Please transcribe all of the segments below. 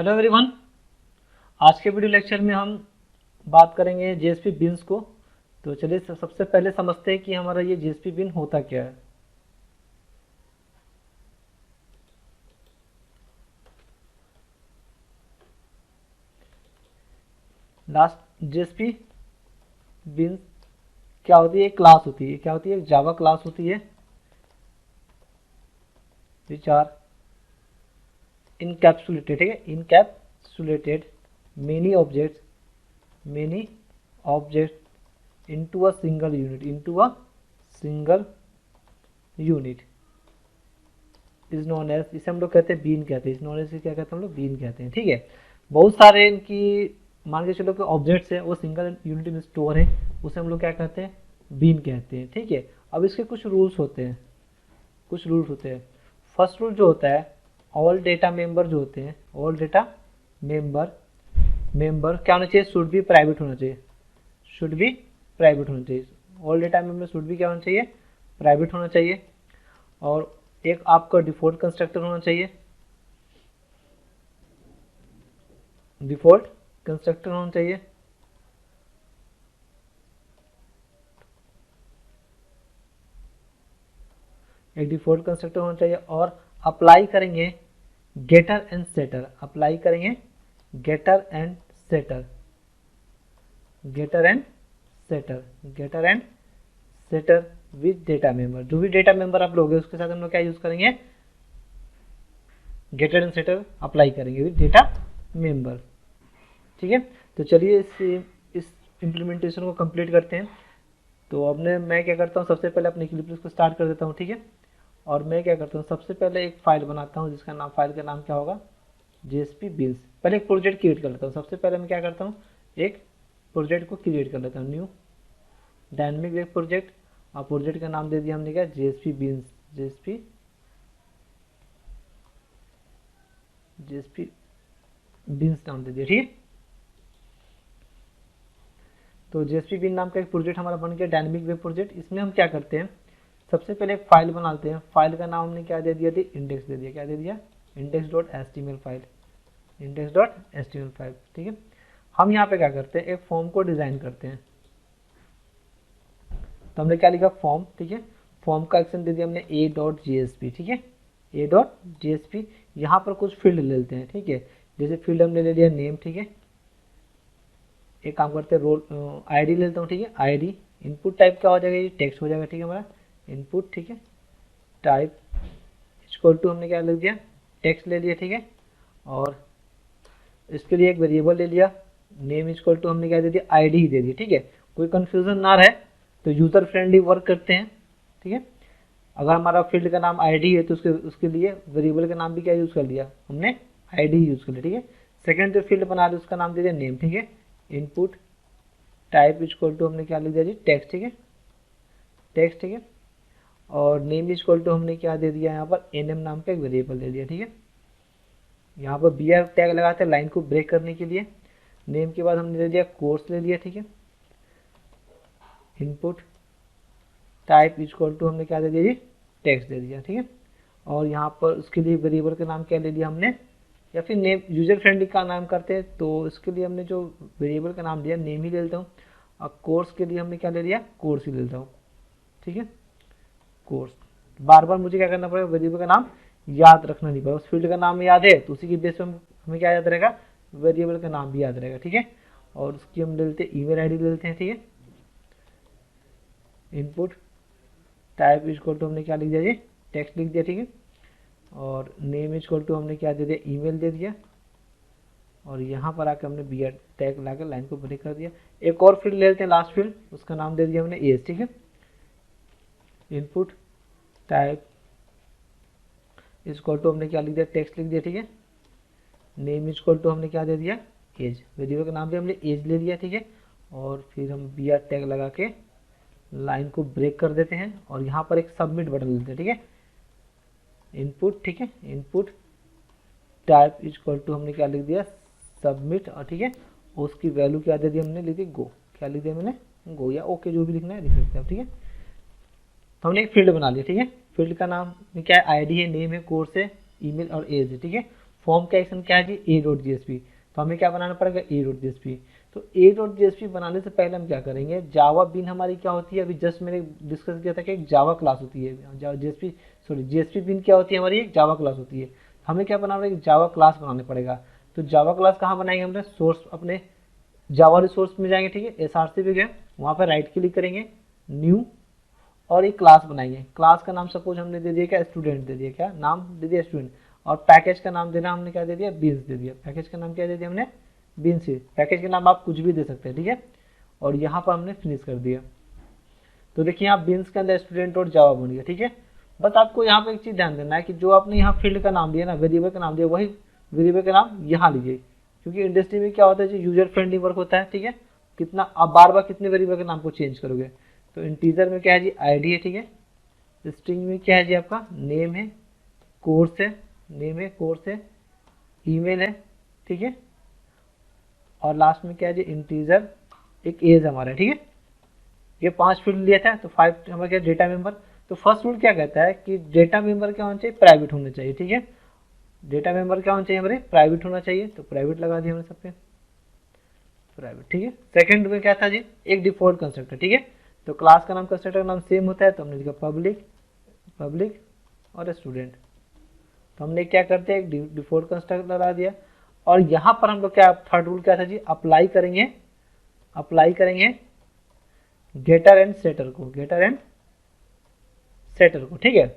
Hello everyone. आज के video lecture में हम बात करेंगे जेएसपी बिन्स को। तो चलिए सबसे पहले समझते हैं कि हमारा ये जेएसपी बिन होता क्या है। लास्ट जेएसपी बिन्स क्या होती है? एक क्लास होती है। क्या होती है? एक जावा क्लास होती है विच आर इनकैप्सुलेटेड, ठीक है, encapsulated many object into a single unit is known as, इसे हम लोग कहते हैं बीन कहते हैं। इस नॉन एज से क्या कहते हैं हम लोग? बीन कहते हैं, ठीक है। बहुत सारे इनकी मान के चलो कि ऑब्जेक्ट्स है, वो सिंगल यूनिट में स्टोर है, उसे हम लोग क्या कहते हैं? बीन कहते हैं, ठीक है। अब इसके कुछ रूल्स होते हैं, फर्स्ट रूल जो होता है, ऑल डेटा मेंबर जो होते हैं, ऑल डेटा मेंबर क्या होना चाहिए? शुड बी प्राइवेट होना चाहिए, all data member should be क्या होना चाहिए? प्राइवेट होना चाहिए। और एक आपका डिफॉल्ट कंस्ट्रक्टर होना चाहिए, एक डिफॉल्ट कंस्ट्रक्टर होना चाहिए। और अप्लाई करेंगे getter and setter with data member. जो भी डेटा मेंबर आप लोगे उसके साथ हम लोग क्या यूज करेंगे? गेटर एंड सेटर अप्लाई करेंगे विद डेटा मेंबर, ठीक है। तो चलिए इस इम्प्लीमेंटेशन को कंप्लीट करते हैं। तो अब मैं क्या करता हूँ, सबसे पहले अपने इक्लिप्स को स्टार्ट कर देता हूँ, ठीक है। और मैं क्या करता हूँ, सबसे पहले एक फाइल बनाता हूँ जिसका नाम, फाइल का नाम क्या होगा? JSP beans. पहले एक प्रोजेक्ट क्रिएट कर लेता हूँ। सबसे पहले मैं क्या करता हूँ, एक प्रोजेक्ट को क्रिएट कर लेता हूँ, न्यू डायनेमिक वेब प्रोजेक्ट। और प्रोजेक्ट का नाम दे दिया हमने क्या? जेएसपी बिन्स नाम दे दिया, ठीक है। तो जेएसपी बिन नाम का एक प्रोजेक्ट हमारा बन गया, डायनेमिक वेब प्रोजेक्ट। इसमें हम क्या करते हैं, सबसे पहले एक फाइल बनाते हैं। फाइल का नाम हमने क्या दे दिया थी? इंडेक्स दे दिया। क्या दे दिया? index.html फाइल, ठीक है। हम यहाँ पे क्या करते हैं, एक फॉर्म को डिजाइन करते हैं। तो हमने क्या लिखा? फॉर्म, ठीक है। फॉर्म का एक्शन दे दिया हमने a.jsp, ठीक है, a.jsp। यहाँ पर कुछ फील्ड ले लेते हैं, ठीक है। जैसे फील्ड हमने ले लिया नेम, ठीक है। एक काम करते हैं, रोल आईडी ले लेता हूँ, ठीक है, आईडी। इनपुट टाइप क्या हो जाएगा? ये टेक्स्ट हो जाएगा, ठीक है, हमारा इनपुट, ठीक है। टाइप इक्वल टू हमने क्या लिख दिया? टेक्स्ट ले लिया, ठीक है। और इसके लिए एक वेरिएबल ले लिया, नेम इक्वल टू हमने क्या दे दिया? आईडी ही दे दी, ठीक है। कोई कंफ्यूजन ना रहे तो यूजर फ्रेंडली वर्क करते हैं, ठीक है। अगर हमारा फील्ड का नाम आईडी है तो उसके लिए वेरिएबल का नाम भी क्या यूज कर लिया हमने? आईडी ही यूज कर लिया, ठीक है। सेकंड जो फील्ड बना लिया उसका नाम दे दिया नेम, ठीक है। इनपुट टाइप इक्वल टू हमने क्या लिख दिया जी? टेक्स्ट, ठीक है, ठीक है। और नेम इक्वल टू हमने क्या दे दिया? यहाँ पर एनएम नाम का एक वेरिएबल दे दिया, ठीक है। यहाँ पर बीआर टैग लगाते हैं लाइन को ब्रेक करने के लिए। नेम के बाद हमने दे दिया कोर्स ले लिया, ठीक है। इनपुट टाइप इक्वल टू हमने क्या दे दिया जी? टेक्स्ट दे दिया, ठीक है। और यहाँ पर उसके लिए वेरिएबल का नाम क्या ले लिया हमने, या फिर नेम यूजर फ्रेंडली का नाम करते हैं तो इसके लिए हमने जो वेरिएबल का नाम दिया नेम ही ले लेता हूँ। और कोर्स के लिए हमने क्या ले लिया? कोर्स ही ले लेता हूँ, ठीक है, कोर्स। बार बार मुझे क्या करना पड़ेगा? वेरिएबल का नाम याद रखना नहीं पड़ेगा। उस फील्ड का नाम याद है तो उसी की बेस पर हमें क्या याद रहेगा? वेरिएबल का नाम भी याद रहेगा, ठीक है। और उसकी हम ले लेते हैं ईमेल आईडी ले लेते हैं, ठीक है। इनपुट टाइप इक्वल टू हमने क्या लिख दिया जी? टेक्स्ट लिख दिया, ठीक है। और नेम इक्वल टू हमने क्या दे दिया? ईमेल दे दिया। और यहाँ पर आकर हमने बी टैग लाकर लाइन को ब्रेक कर दिया। एक और फील्ड ले लेते हैं, लास्ट फील्ड, उसका नाम दे दिया हमने एज, ठीक है। इनपुट टाइप इक्वल टू हमने क्या लिख दिया? टेक्स्ट लिख दिया, ठीक है। नेम इक्वल टू हमने क्या दे दिया? एज। वेरिएबल का नाम भी हमने एज ले लिया, ठीक है। और फिर हम बी टैग लगा के लाइन को ब्रेक कर देते हैं और यहाँ पर एक सबमिट बटन लेते हैं, ठीक है। इनपुट, ठीक है, इनपुट टाइप इक्वल टू हमने क्या लिख दिया? सबमिट, और ठीक है, उसकी वैल्यू क्या दे दी हमने? लिख दी गो। क्या लिख दिया मैंने? गो, या ओके, जो भी लिखना है लिख सकते हैं, ठीक है। तो हमने एक फील्ड बना लिया, ठीक है। फील्ड का नाम क्या है? आईडी है, नेम है, कोर्स है, ईमेल और एज है, ठीक है। फॉर्म का एक्शन क्या है जी, A dot G S P. तो हमें क्या बनाना पड़ेगा, A dot G S P. तो A dot G S P बनाने से पहले हम क्या करेंगे, जावा बिन हमारी क्या होती है, अभी जस्ट मैंने डिस्कस किया था कि एक जावा क्लास होती है, Java G S P, sorry G S P bean क्या होती है हमारी, एक जावा क्लास होती है। हमें क्या बनाना पड़ेगा, जावा क्लास बनाने पड़ेगा। तो जावा क्लास कहाँ बनाएंगे, हमने सोर्स अपने जावा रिसोर्स में जाएंगे, ठीक है, एस आर सी पे गए, वहाँ पर राइट क्लिक करेंगे, न्यू, और एक क्लास बनाएंगे। क्लास का नाम सपोज हमने दे दिया क्या, स्टूडेंट दे दिया, क्या नाम दे दिया, स्टूडेंट। और पैकेज का नाम देना हमने क्या दे दिया, बीन्स दे दिया। पैकेज का नाम क्या दे दिया हमने, बीन्स। पैकेज का नाम आप कुछ भी दे सकते हैं, ठीक है। और यहाँ पर हमने फिनिश कर दिया। तो देखिए यहाँ बीन्स के अंदर स्टूडेंट और जावा बन गया, ठीक है। बस आपको यहाँ पे एक चीज़ ध्यान देना है कि जो आपने यहाँ फील्ड का नाम दिया ना, वेरिएबल का नाम दिया, वही वेरिएबल का नाम यहाँ लीजिए, क्योंकि इंडस्ट्री में क्या होता है, जो यूजर फ्रेंडली वर्क होता है, ठीक है। कितना आप बार बार कितने वेरिएबल के नाम को चेंज करोगे। तो इंटीजर में क्या है जी, आईडी है, ठीक है। स्ट्रिंग में क्या है जी, आपका नेम है, कोर्स है, नेम है, कोर्स है, ईमेल है, ठीक है। और लास्ट में क्या है जी, इंटीजर, एक एज हमारा, ठीक है। ये 5 फील्ड लिया था, तो 5 हमारा क्या, डेटा मेंबर। तो फर्स्ट रूल क्या कहता है कि डेटा मेंबर क्या होना चाहिए, प्राइवेट होना चाहिए, ठीक है। डेटा मेंबर क्या होना चाहिए हमारे, प्राइवेट होना चाहिए। तो प्राइवेट लगा दिया हमने सब पे, प्राइवेट, ठीक है। सेकंड में क्या था जी, एक डिफॉल्ट कंस्ट्रक्टर, ठीक है। तो क्लास का नाम, कंस्ट्रक्टर का नाम सेम होता है, तो हमने लिखा पब्लिक, पब्लिक और स्टूडेंट। तो हमने क्या करते हैं, एक डिफॉल्ट कंस्ट्रक्टर लगा दिया। और यहाँ पर हम लोग क्या, थर्ड रूल क्या था जी, अप्लाई करेंगे, अप्लाई करेंगे गेटर एंड सेटर को, गेटर एंड सेटर को, ठीक है।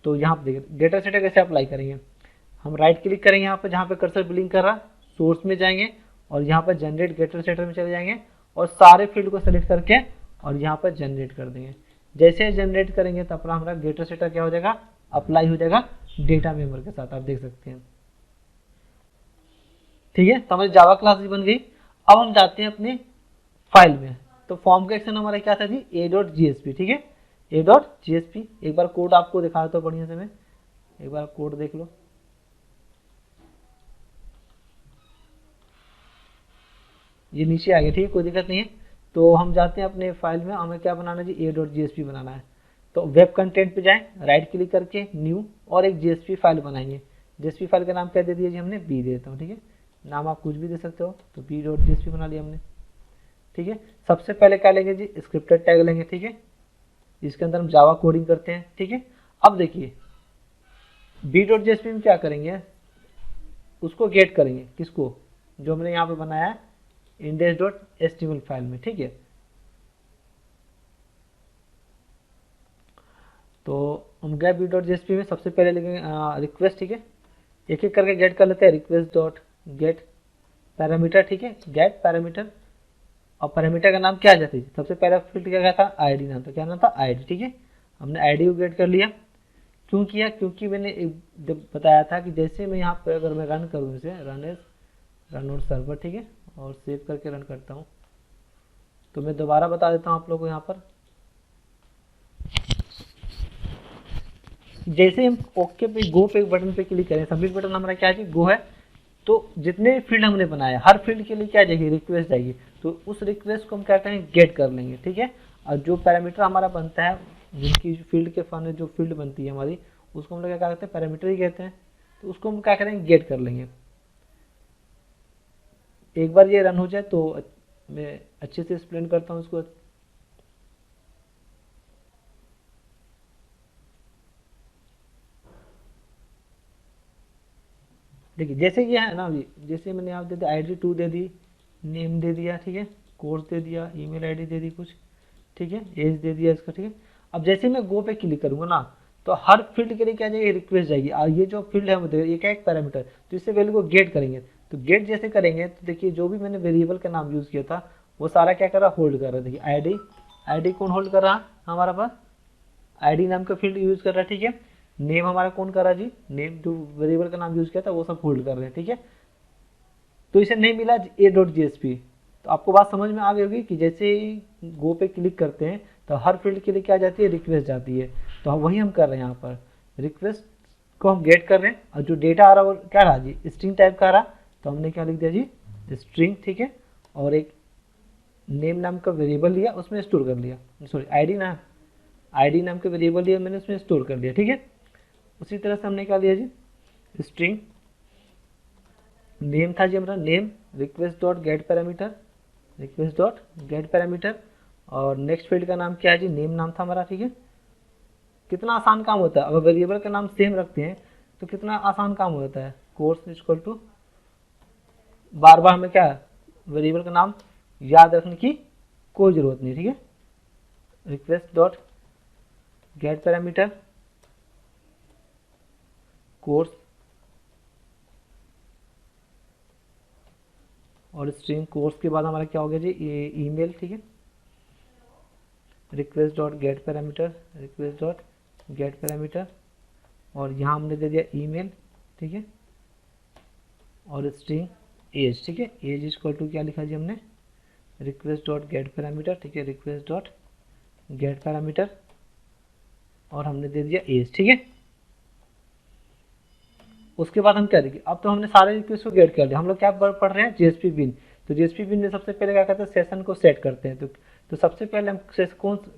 तो यहाँ पर देखिए गेटर सेटर कैसे अप्लाई करेंगे, हम राइट क्लिक करेंगे यहाँ पर, जहाँ पे कर्सर ब्लिंक कर रहा, सोर्स में जाएंगे और यहाँ पर जनरेट गेटर सेटर में चले जाएंगे और सारे फील्ड को सेलेक्ट करके और यहाँ पर जनरेट कर देंगे। जैसे जनरेट करेंगे तो अपना हमारा गेटर सेटर क्या हो जाएगा, अप्लाई हो जाएगा डेटा मेंबर के साथ, आप देख सकते हैं, ठीक है। तो हमारी जावा क्लास बन गई। अब हम जाते हैं अपने फाइल में। तो फॉर्म का एक्शन हमारा क्या था जी, A dot G S P, ठीक है, A dot G S P. एक बार कोड आपको दिखा देता हूँ बढ़िया से, मैं एक बार कोड देख लो। ये नीचे आ गया, ठीक है, कोई दिक्कत नहीं है। तो हम जाते हैं अपने फाइल में, हमें क्या बनाना है जी, A dot G S P बनाना है। तो वेब कंटेंट पे जाएं, राइट क्लिक करके न्यू, और एक जीएसपी फाइल बनाएंगे। जीएसपी फाइल का नाम क्या दे दिया जी हमने, बी देता हूँ, ठीक है। नाम आप कुछ भी दे सकते हो, तो बी डॉट जीएसपी बना लिया हमने, ठीक है। सबसे पहले क्या लेंगे जी, स्क्रिप्टेड टैग लेंगे, ठीक है। इसके अंदर हम जावा कोडिंग करते हैं, ठीक है। अब देखिए बी डॉट जीएसपी में क्या करेंगे, उसको गेट करेंगे, किसको, जो हमने यहाँ पे बनाया है इंडेक्स डॉट एचटीएमएल फाइल में, ठीक है। तो हम गए बी डॉट जीएसपी में, सबसे पहले लेंगे रिक्वेस्ट, ठीक है। एक एक करके गेट कर लेते हैं, रिक्वेस्ट डॉट गेट पैरामीटर, ठीक है, गेट पैरामीटर। और पैरामीटर का नाम क्या आ जाती है, सबसे पहला फील्ड क्या था, आईडी नाम था, क्या नाम था, आईडी, ठीक है। हमने आईडी को गेट कर लिया। क्यों किया, क्योंकि मैंने जब बताया था कि जैसे मैं यहाँ पर अगर मैं रन करूँ इसे, रन और सर्वर, ठीक है, और सेव करके रन करता हूँ, तो मैं दोबारा बता देता हूँ आप लोगों को। यहाँ पर जैसे हम ओके पे, गो पे बटन पे क्लिक करें, सबमिट बटन हमारा क्या है, गो है। तो जितने फील्ड हमने बनाया, हर फील्ड के लिए क्या जाएगी, रिक्वेस्ट जाएगी। तो उस रिक्वेस्ट को हम क्या करेंगे, गेट कर लेंगे, ठीक है। और जो पैरामीटर हमारा बनता है, जिनकी फील्ड के फन जो फील्ड बनती है हमारी, उसको हम लोग क्या कहते हैं, पैरामीटर ही कहते हैं। तो उसको हम क्या करेंगे, गेट कर लेंगे। एक बार ये रन हो जाए तो मैं अच्छे से एक्सप्लेन करता हूँ इसको। देखिए जैसे ये है ना, अभी जैसे मैंने यहाँ दे दिया आईडी 2 दे दी, नेम दे दिया, ठीक है, कोर्स दे दिया, ईमेल आईडी दे दी कुछ, ठीक है, एज दे दिया इसका, ठीक है। अब जैसे मैं गो पे क्लिक करूंगा ना, तो हर फील्ड के लिए क्या जाएगी, रिक्वेस्ट जाएगी। और ये जो फील्ड है मतलब ये क्या एक पैरामीटर, तो इससे वैल्यू को गेट करेंगे। तो गेट जैसे करेंगे तो देखिए जो भी मैंने वेरिएबल का नाम यूज़ किया था वो सारा क्या कर रहा, होल्ड कर रहा है। देखिए आईडी, आईडी कौन होल्ड कर रहा, हमारा पास आईडी नाम का फील्ड यूज़ कर रहा है, ठीक है। नेम हमारा कौन कर रहा है जी, नेम जो वेरिएबल का नाम यूज़ किया था वो सब होल्ड कर रहे हैं, ठीक है। तो इसे नहीं मिला ए डॉट जी एस पी। तो आपको बात समझ में आ गई होगी कि जैसे ही गो पे क्लिक करते हैं तो हर फील्ड के लिए क्या जाती है, रिक्वेस्ट जाती है। तो वही हम कर रहे हैं, यहाँ पर रिक्वेस्ट को हम गेट कर रहे हैं। और जो डेटा आ रहा है वो क्या रहा जी, स्ट्रिंग टाइप का आ रहा, तो हमने क्या लिख दिया जी, स्ट्रिंग, ठीक है। और एक नेम नाम का वेरिएबल लिया, उसमें स्टोर कर लिया, सॉरी आईडी नाम का वेरिएबल लिया मैंने, उसमें स्टोर कर लिया, ठीक है। उसी तरह से हमने क्या लिया जी, स्ट्रिंग, नेम था जी हमारा name, request dot gate parameter, request dot gate parameter. और नेक्स्ट फील्ड का नाम क्या है जी, नेम नाम था हमारा, ठीक है। कितना आसान काम होता है, अगर वेरिएबल का नाम सेम रखते हैं तो कितना आसान काम हो जाता है। कोर्स इक्वल टू, बार बार हमें क्या वेरिएबल का नाम याद रखने की कोई ज़रूरत नहीं, ठीक है। Request dot gate parameter course और स्ट्रिंग कोर्स के बाद हमारा क्या हो गया जी, ये ईमेल, ठीक है। Request dot gate parameter, request dot gate parameter, और यहाँ हमने दे दिया ईमेल, ठीक है। और स्ट्रिंग एज, ठीक है। एज इक्वल टू क्या लिखा जी हमने, रिक्वेस्ट डॉट गेट पैरामीटर, ठीक है, रिक्वेस्ट डॉट गेट पैरामीटर, और हमने दे दिया एज, ठीक है। उसके बाद हम क्या देखें, अब तो हमने सारे रिक्वेस्ट को गेट कर लिया। हम लोग क्या पढ़ रहे हैं, जेएसपी बिन। तो जेएसपी बिन में सबसे पहले क्या करते हैं, सेशन को सेट करते हैं। तो सबसे पहले हम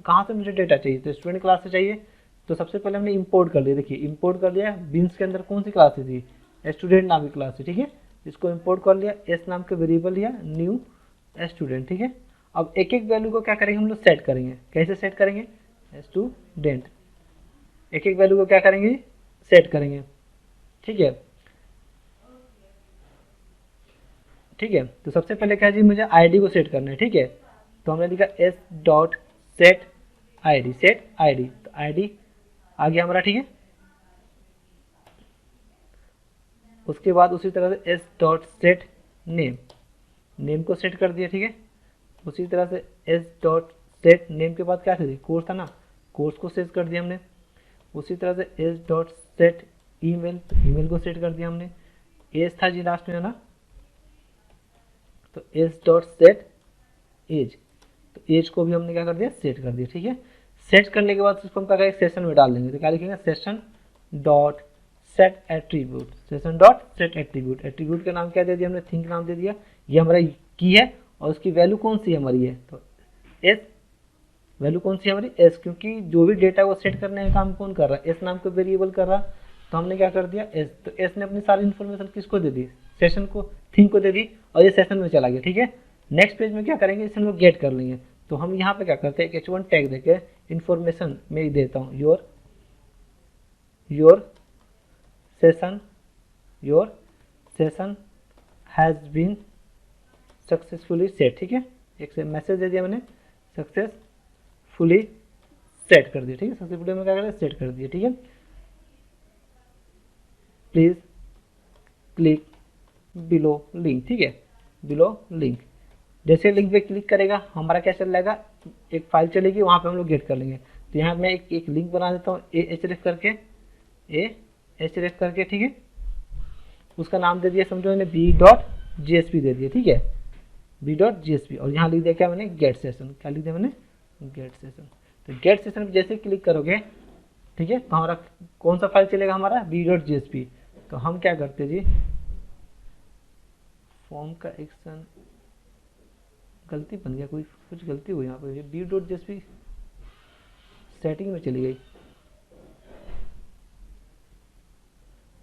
कहाँ से मुझे डेटा चाहिए, तो स्टूडेंट क्लास से चाहिए। तो सबसे पहले हमने इंपोर्ट कर लिया, देखिए इंपोर्ट कर लिया। बिन्स के अंदर कौन सी क्लास थी, स्टूडेंट नाम की क्लास थी, ठीक है। इसको इंपोर्ट कर लिया, एस नाम के वेरिएबल लिया, न्यू स्टूडेंट, ठीक है। अब एक एक वैल्यू को क्या करेंगे हम लोग, सेट करेंगे। कैसे सेट करेंगे, स्टूडेंट, एक एक वैल्यू को क्या करेंगे, सेट करेंगे, ठीक है। ठीक है, तो सबसे पहले क्या जी, मुझे आईडी को सेट करना है, ठीक है। तो हमने लिखा S dot set ID, set ID, तो आईडी आ गया हमारा, ठीक है। उसके बाद उसी तरह से S dot set name, name को सेट कर दिया, ठीक है। उसी तरह से एस डॉट सेट नेम के बाद क्या था जी, कोर्स था ना, कोर्स को सेट कर दिया हमने। उसी तरह से S dot set email, email को सेट कर दिया हमने। एज था जी लास्ट में ना, तो एज डॉट सेट एज, तो एज को भी हमने क्या कर दिया, सेट कर दिया, ठीक है। सेट करने के बाद उसको हम क्या करेंगे, सेशन में डाल देंगे। तो क्या लिखेंगे, session dot set attribute, session dot set attribute. Attribute का नाम क्या दे दिया हमने, थिंक नाम दे दिया। ये हमारा की है और उसकी वैल्यू कौन सी है हमारी है, तो एस, वैल्यू कौन सी है हमारी एस, क्योंकि जो भी डेटा को सेट करने का काम कौन कर रहा है, एस नाम का वेरिएबल कर रहा। तो हमने क्या कर दिया एस, तो एस ने अपनी सारी इन्फॉर्मेशन किसको दे दी, सेशन को, थिंक को दे दी, और ये सेशन में चला गया, ठीक है। नेक्स्ट पेज में क्या करेंगे, इसे हम लोग गेट कर लेंगे। तो हम यहाँ पे क्या करते हैं, H1 टैग देके इन्फॉर्मेशन में देता हूँ, your session has been successfully set, ठीक है। एक मैसेज दे दिया मैंने, सक्सेसफुली सेट कर दिया, ठीक है। सक्सेसफुली में क्या करें, सेट कर दिया, ठीक है। प्लीज क्लिक बिलो लिंक, ठीक है, बिलो लिंक। जैसे लिंक पे क्लिक करेगा हमारा क्या चल जाएगा, एक फाइल चलेगी, वहाँ पे हम लोग गेट कर लेंगे। तो यहाँ मैं एक लिंक बना देता हूँ, एच एफ करके, ठीक है। उसका नाम दे दिया, समझो मैंने b.jsp दे दिया, ठीक है, b.jsp, और यहाँ लिख दिया क्या मैंने, गेट सेशन। क्या लिख दिया मैंने, गेट सेशन। तो गेट सेशन पर जैसे क्लिक करोगे, ठीक है, तो हमारा कौन सा फाइल चलेगा, हमारा b.jsp। तो हम क्या करते जी, फॉर्म का एक्शन गलती बन गया, कोई कुछ गलती हुई यहाँ पर, b.jsp सेटिंग में चली गई,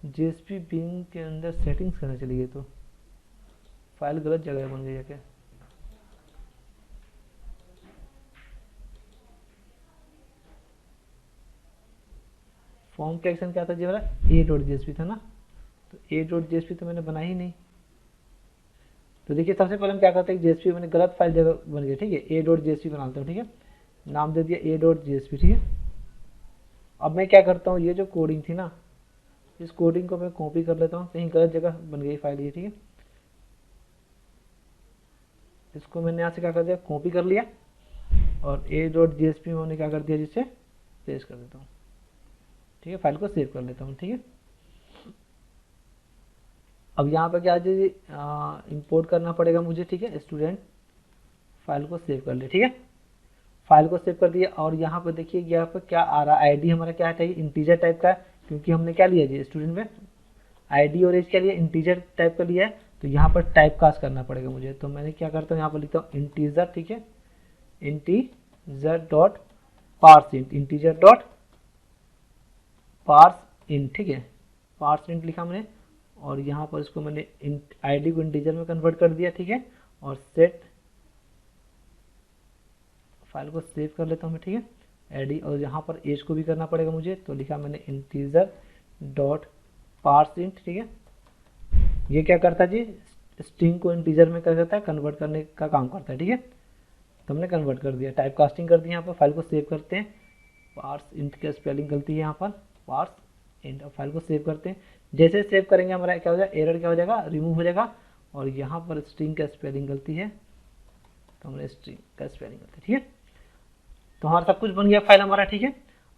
JSP बिन के अंदर सेटिंग्स करने चली गई, तो फाइल गलत जगह बन गई है क्या। फॉर्म का एक्शन क्या था जी हमारा, a.jsp था ना, तो a.jsp तो मैंने बना ही नहीं। तो देखिए सबसे पहले हम क्या करते हैं, JSP मैंने गलत फाइल जगह बन गई, ठीक है, a.jsp बनाता हूँ, ठीक है, नाम दे दिया a.jsp, ठीक है। अब मैं क्या करता हूँ, ये जो कोडिंग थी ना, इस कोडिंग को मैं कॉपी कर लेता हूँ, कहीं गलत जगह बन गई फाइल ये, ठीक है। इसको मैंने यहाँ से क्या कर दिया, कॉपी कर लिया, और a.jsp में मैंने क्या कर दिया, जिससे पेस्ट कर देता हूँ, ठीक है, फाइल को सेव कर लेता हूँ, ठीक है। अब यहाँ पर क्या जी, इंपोर्ट करना पड़ेगा मुझे, ठीक है, स्टूडेंट, फाइल को सेव कर ले, ठीक है। फाइल को सेव कर दिया, और यहाँ पर देखिए यहाँ पर क्या आ रहा है, आईडी हमारा क्या चाहिए, इंटीजर टाइप का, क्योंकि हमने क्या लिया जी स्टूडेंट में आईडी और एज क्या लिया, इंटीजर टाइप का लिया है। तो यहाँ पर टाइप कास्ट करना पड़ेगा मुझे, तो मैंने क्या करता हूँ, यहाँ पर लिखता हूँ इंटीजर, ठीक है, integer dot parse int, integer dot parse int, ठीक है, पार्स इंट लिखा मैंने। और यहाँ पर इसको मैंने आईडी को इंटीजर में कन्वर्ट कर दिया, ठीक है। और सेट, फाइल को सेव कर लेता हूँ मैं, ठीक है, आईडी। और यहाँ पर एज को भी करना पड़ेगा मुझे, तो लिखा मैंने इंटीजर डॉट पार्स इंट, ठीक है। ये क्या करता है जी, स्ट्रिंग को इंटीजर में कर देता है, कन्वर्ट करने का काम करता है, ठीक है। तो हमने कन्वर्ट कर दिया, टाइप कास्टिंग कर दी। यहाँ पर फाइल को सेव करते हैं, पार्स इंट का स्पेलिंग गलती है यहाँ पर, पार्स इंट। फाइल को सेव करते हैं, जैसे सेव करेंगे हमारा क्या हो जाएगा, एरर क्या हो जाएगा, रिमूव हो जाएगा। और यहाँ पर स्ट्रिंग का स्पेलिंग गलती है, तो हमने स्ट्रिंग का स्पेलिंग गलती, ठीक है। तो हमारा सब कुछ बन गया फाइल हमारा, ठीक है।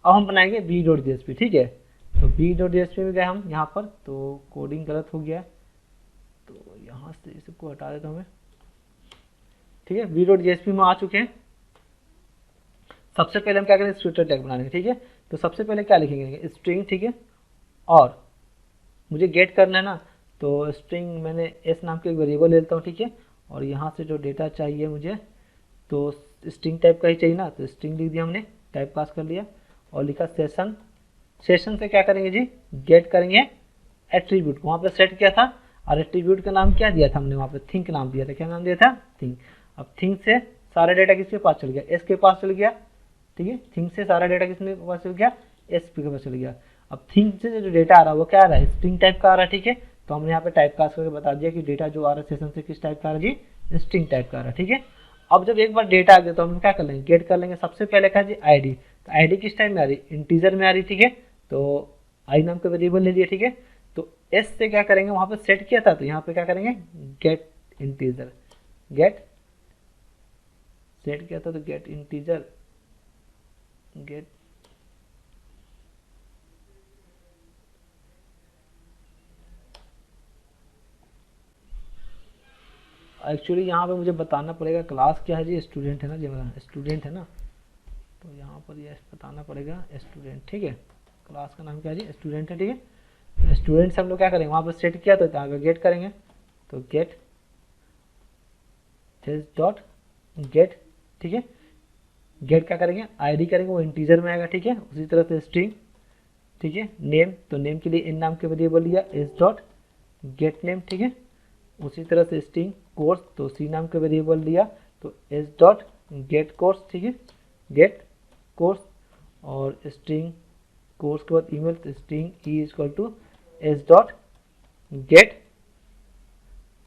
अब हम बनाएंगे b.jsp, ठीक है। तो b.jsp में गए हम यहाँ पर, तो कोडिंग गलत हो गया, तो यहाँ से इसको हटा देता हूँ मैं, ठीक है। b.jsp में आ चुके हैं। सबसे पहले हम क्या करेंगे, स्विटर टैग बनाएंगे, ठीक है। तो सबसे पहले क्या लिखेंगे, स्ट्रिंग, ठीक है। और मुझे गेट करना है ना, तो स्ट्रिंग मैंने एस नाम के एक वेरिएबल ले लेता हूँ, ठीक है। और यहाँ से जो डेटा चाहिए मुझे, तो स्ट्रिंग टाइप का ही चाहिए ना, तो स्ट्रिंग लिख दिया हमने, टाइप पास कर लिया और लिखा सेशन। सेशन से क्या करेंगे जी, गेट करेंगे एट्रीब्यूट को, वहाँ पे सेट किया था। और एट्रीब्यूट का नाम क्या दिया था हमने, वहाँ पे थिंक नाम दिया था। क्या नाम दिया था, थिंक। अब थिंक से सारा डेटा किसके पास चल गया, एस के पास चल गया, ठीक है। थिंक से सारा डेटा किसके पास चल गया, एस के पास चल गया। अब थिंक से जो डेटा आ रहा है वो क्या आ रहा है, स्ट्रिंग टाइप का आ रहा है, ठीक है। तो हमने यहाँ पे टाइप कास्ट करके बता दिया कि डेटा जो आ रहा है सेशन से किस टाइप का आ रहा है जी, स्ट्रिंग टाइप का आ रहा है, ठीक है। अब जब एक बार डेटा आ गया तो हम क्या कर लेंगे, गेट कर लेंगे। सबसे पहले क्या जी, आईडी। तो आईडी किस टाइम में आ रही, इंटीजर में आ रही, ठीक है। तो आई नाम का वेरिएबल ले लिया, ठीक है। तो एस से क्या करेंगे, वहाँ पे सेट किया था, तो यहाँ पे क्या करेंगे, गेट इंटीजर, गेट सेट किया था, तो गेट इंटीजर, गेट एक्चुअली यहाँ पे मुझे बताना पड़ेगा क्लास क्या है जी, स्टूडेंट है ना जी, मेरा स्टूडेंट है ना, तो यहाँ पर ये बताना पड़ेगा स्टूडेंट, ठीक है। क्लास का नाम क्या है जी, स्टूडेंट है, ठीक है। स्टूडेंट से हम लोग क्या करेंगे, वहाँ पर सेट किया तो यहाँ पे गेट करेंगे, तो गेट दिस डॉट गेट, ठीक है। गेट क्या करेंगे, आईडी करेंगे, वो इंटीजर में आएगा, ठीक है। उसी तरह से स्ट्रिंग, ठीक है। नेम, तो नेम के लिए इन नाम के वेरिएबल लिया, इस डॉट गेट नेम, ठीक है। उसी तरह से स्ट्रिंग कोर्स, तो सी नाम का वेरिएबल लिया, तो एस डॉट गेट कोर्स, ठीक है, गेट कोर्स। और स्ट्रिंग कोर्स के बाद ईमेल, तो string e equal to s dot get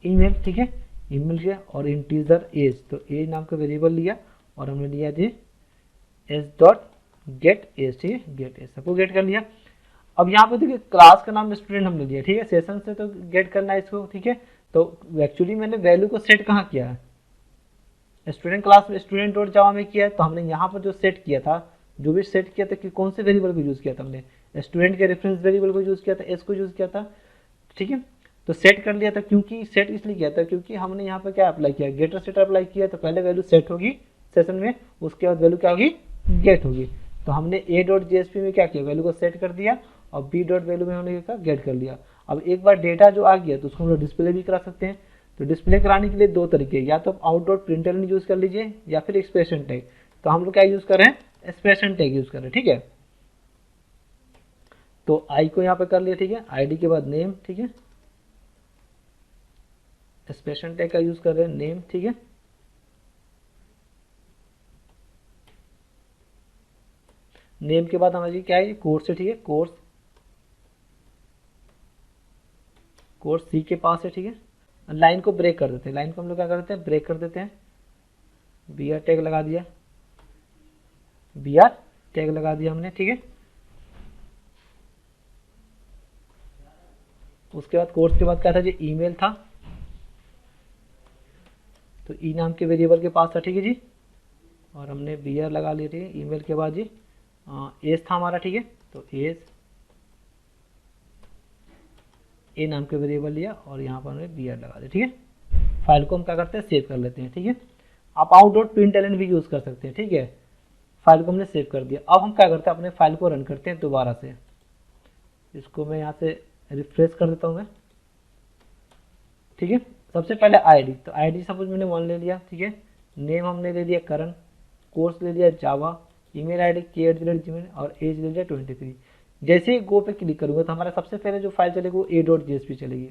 email, ठीक है, ईमेल किया। और इंटीजर एज, तो एज नाम का वेरिएबल लिया और हमने लिया g s dot get age, ठीक है, गेट एज, सबको गेट कर लिया। अब यहाँ पे देखिए क्लास का नाम स्टूडेंट हमने लिया, ठीक है। सेशन से तो गेट करना है इसको, ठीक है। तो एक्चुअली मैंने वैल्यू को सेट कहाँ किया है, स्टूडेंट क्लास में, स्टूडेंट डॉट जावा में किया है। तो हमने यहाँ पर जो सेट किया था, जो भी सेट किया था कि कौन से वेरिएबल को यूज़ किया था हमने, स्टूडेंट के रेफरेंस वेरिएबल को यूज़ किया था, एस को यूज़ किया था, ठीक है। तो सेट कर लिया था, क्योंकि सेट इसलिए किया था क्योंकि हमने यहाँ पर क्या अप्लाई किया, गेटर सेटर अप्लाई किया। तो पहले वैल्यू सेट होगी सेशन में, उसके बाद वैल्यू क्या होगी, गेट होगी। तो हमने ए डॉट जेएसपी में क्या किया, वैल्यू को सेट कर दिया और बी डॉट वैल्यू में हमने क्या गेट कर लिया। अब एक बार डेटा जो आ गया तो उसको हम लोग डिस्प्ले भी करा सकते हैं। तो डिस्प्ले कराने के लिए दो तरीके, या तो आउट डॉट प्रिंटलन यूज़ कर लीजिए या फिर एक्सप्रेशन टैग। तो हम लोग क्या यूज़ कर रहे हैं, एक्सप्रेशन टैग यूज़ कर रहे हैं, ठीक है। तो आई को यहाँ पे कर लिया, ठीक है, आईडी के बाद नेम, ठीक है, एक्सप्रेशन टैग का यूज़ कर रहे हैं, नेम, ठीक है। नेम के बाद हमारी क्या है, कोर्स है, ठीक है, कोर्स, कोर्स सी के पास है, ठीक है। लाइन को ब्रेक कर देते हैं, लाइन को हम लोग क्या करते हैं, ब्रेक कर देते हैं, बी आर टैग लगा दिया, बी आर टैग लगा दिया हमने, ठीक है। उसके बाद कोर्स के बाद क्या था जी, ईमेल था, तो ई नाम के वेरिएबल के पास था, ठीक है जी। और हमने बी आर लगा लिया, ठीक है। ईमेल के बाद जी एज था हमारा, ठीक है। तो एज ए नाम के वेरिएबल लिया और यहाँ पर हमने बी आर लगा दिया, ठीक है। फाइल को हम क्या करते हैं, सेव कर लेते हैं, ठीक है। आप आउट डॉट प्रिंटलन भी यूज़ कर सकते हैं, ठीक है। फाइल को हमने सेव कर दिया। अब हम क्या करते हैं, अपने फाइल को रन करते हैं दोबारा से। इसको मैं यहाँ से रिफ्रेश कर देता हूँ मैं, ठीक है। सबसे पहले आईडी, तो आईडी सपोज मैंने 1 ले लिया, ठीक है। नेम हमने ले लिया करण, कोर्स ले लिया जावा, ईमेल आईडी k@gmail और एज ले लिया 23। जैसे ही गो पे क्लिक करूंगा तो हमारा सबसे पहले जो फाइल चलेगी वो a.jsp चलेगी,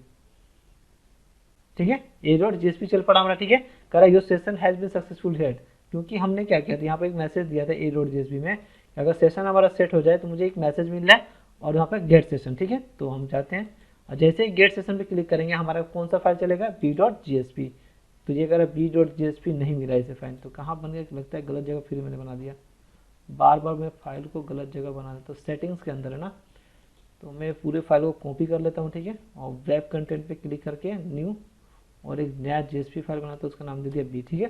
ठीक है। a.jsp चल पड़ा हमारा, ठीक है। कह रहा your session has been successful head, क्योंकि हमने क्या किया था, यहाँ पे एक मैसेज दिया था a.jsp में, अगर सेशन हमारा सेट हो जाए तो मुझे एक मैसेज मिल रहा है और यहाँ पे गेट सेशन, ठीक है। तो हम चाहते हैं, और जैसे ही गेट सेशन पे क्लिक करेंगे हमारा कौन सा फाइल चलेगा, b.jsp। तो ये कह रहा b.jsp नहीं मिला इसे फाइल, तो कहाँ बन गया, लगता है गलत जगह फिर मैंने बना दिया। बार बार मैं फाइल को गलत जगह बना देता हूँ, सेटिंग्स के अंदर है ना। तो मैं पूरे फाइल को कॉपी कर लेता हूँ, ठीक है, और वेब कंटेंट पे क्लिक करके न्यू, और एक नया जेएसपी फाइल बनाता हूँ, उसका नाम दे दिया बी, ठीक है।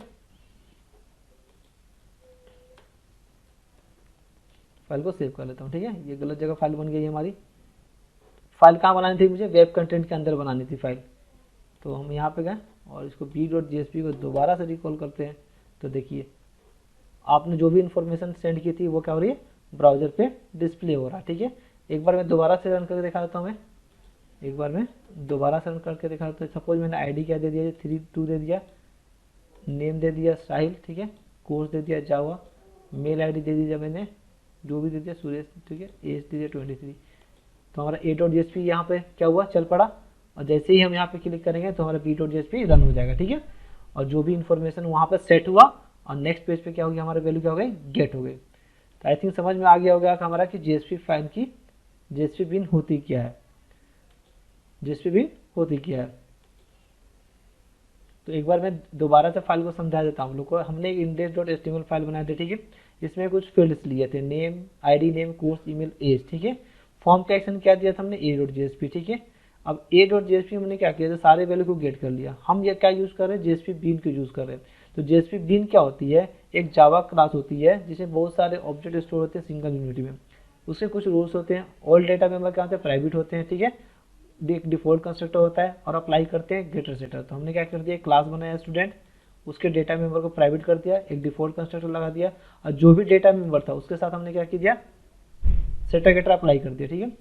फाइल को सेव कर लेता हूँ, ठीक है। ये गलत जगह फाइल बन गई हमारी। फाइल कहाँ बनानी थी मुझे, वेब कंटेंट के अंदर बनानी थी फाइल। तो हम यहाँ पे गए और इसको b.jsp को दोबारा से रिकॉल करते हैं। तो देखिए आपने जो भी इंफॉर्मेशन सेंड की थी वो क्या हो रही है, ब्राउजर पे डिस्प्ले हो रहा है, ठीक है। एक बार मैं दोबारा से रन करके दिखा देता हूँ, मैं एक बार मैं दोबारा से रन करके दिखा देता हूँ। सपोज मैंने आईडी क्या दे दिया, 32 दे दिया, नेम दे दिया साहिल, ठीक है, कोर्स दे दिया जावा, मेल आईडी दे दिया मैंने जो भी दे दिया सुरेश, ठीक है, एज दे दिया 23। तो हमारा a.jsp यहाँ पे क्या हुआ, चल पड़ा। और जैसे ही हम यहाँ पे क्लिक करेंगे तो हमारा b.jsp रन हो जाएगा, ठीक है। और जो भी इन्फॉर्मेशन वहाँ पर सेट हुआ और नेक्स्ट पेज पे क्या हो गया, हमारा वैल्यू क्या हो गई, गेट हो गई। तो आई थिंक समझ में आ गया होगा हमारा कि JSP फाइल की JSP बिन होती क्या है, JSP बिन होती क्या है। तो एक बार मैं दोबारा से फाइल को समझा देता हूँ लोग को। हमने एक index.html फाइल बनाए थे, ठीक है। इसमें कुछ फील्ड्स लिए थे, name, ID, name, course, email, age, ठीक है। फॉर्म का एक्शन क्या दिया था हमने, a.jsp, ठीक है। अब a.jsp हमने क्या किया था, सारे वैल्यू को गेट कर लिया। हम ये क्या यूज़ कर रहे हैं, JSP बीन को यूज़ कर रहे हैं। तो JSP बीन क्या होती है, एक जावा क्लास होती है जिसमें बहुत सारे ऑब्जेक्ट स्टोर होते हैं सिंगल यूनिटी में। उसके कुछ रूल्स होते हैं, ऑल डेटा मेंबर क्या होते हैं, प्राइवेट होते हैं, ठीक है। एक डिफॉल्ट कंस्ट्रक्टर होता है और अप्लाई करते हैं गेटर सेटर। तो हमने क्या कर दिया, क्लास बनाया स्टूडेंट, उसके डेटा मेंबर को प्राइवेट कर दिया, एक डिफॉल्ट कंस्ट्रक्टर लगा दिया, और जो भी डेटा मेंबर था उसके साथ हमने क्या किया, सेटर गेटर अप्लाई कर दिया, ठीक है।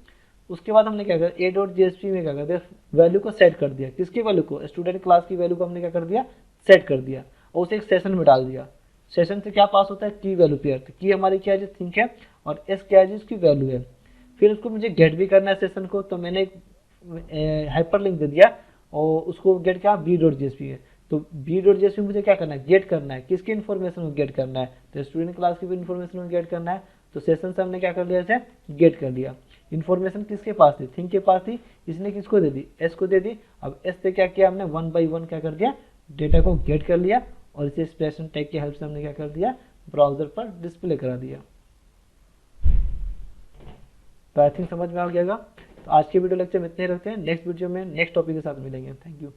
उसके बाद हमने क्या किया, a.jsp में क्या कर दिया, वैल्यू को सेट कर दिया। किसकी वैल्यू को, स्टूडेंट क्लास की वैल्यू को हमने क्या कर दिया, सेट कर दिया, और उसे एक सेशन में डाल दिया। सेशन से क्या पास होता है, की वैल्यू पेयर। की हमारी क्या है, थिंक है, और एस क्या है, इसकी वैल्यू है। फिर उसको मुझे गेट भी करना है सेशन को, तो मैंने एक हाइपर लिंक दे दिया और उसको गेट क्या, b.jsp है। तो b.jsp मुझे क्या करना है, गेट करना है। किसकी इन्फॉर्मेशन को गेट करना है, तो स्टूडेंट क्लास की भी इन्फॉर्मेशन को गेट करना है। तो सेशन से हमने क्या कर लिया, इसे गेट कर लिया। इन्फॉर्मेशन किसके पास थी, थिंक के पास थी, इसने किसको दे दी, एस को दे दी। अब एस से क्या किया हमने, 1 by 1 क्या कर दिया, डेटा को गेट कर लिया, और इसे एक्सप्रेशन टैग की हेल्प से हमने क्या कर दिया, ब्राउजर पर डिस्प्ले करा दिया। तो आई थिंक समझ में आ गया। तो आज के वीडियो लेक्चर में इतने रखते हैं, नेक्स्ट वीडियो में नेक्स्ट टॉपिक के साथ मिलेंगे। Thank you.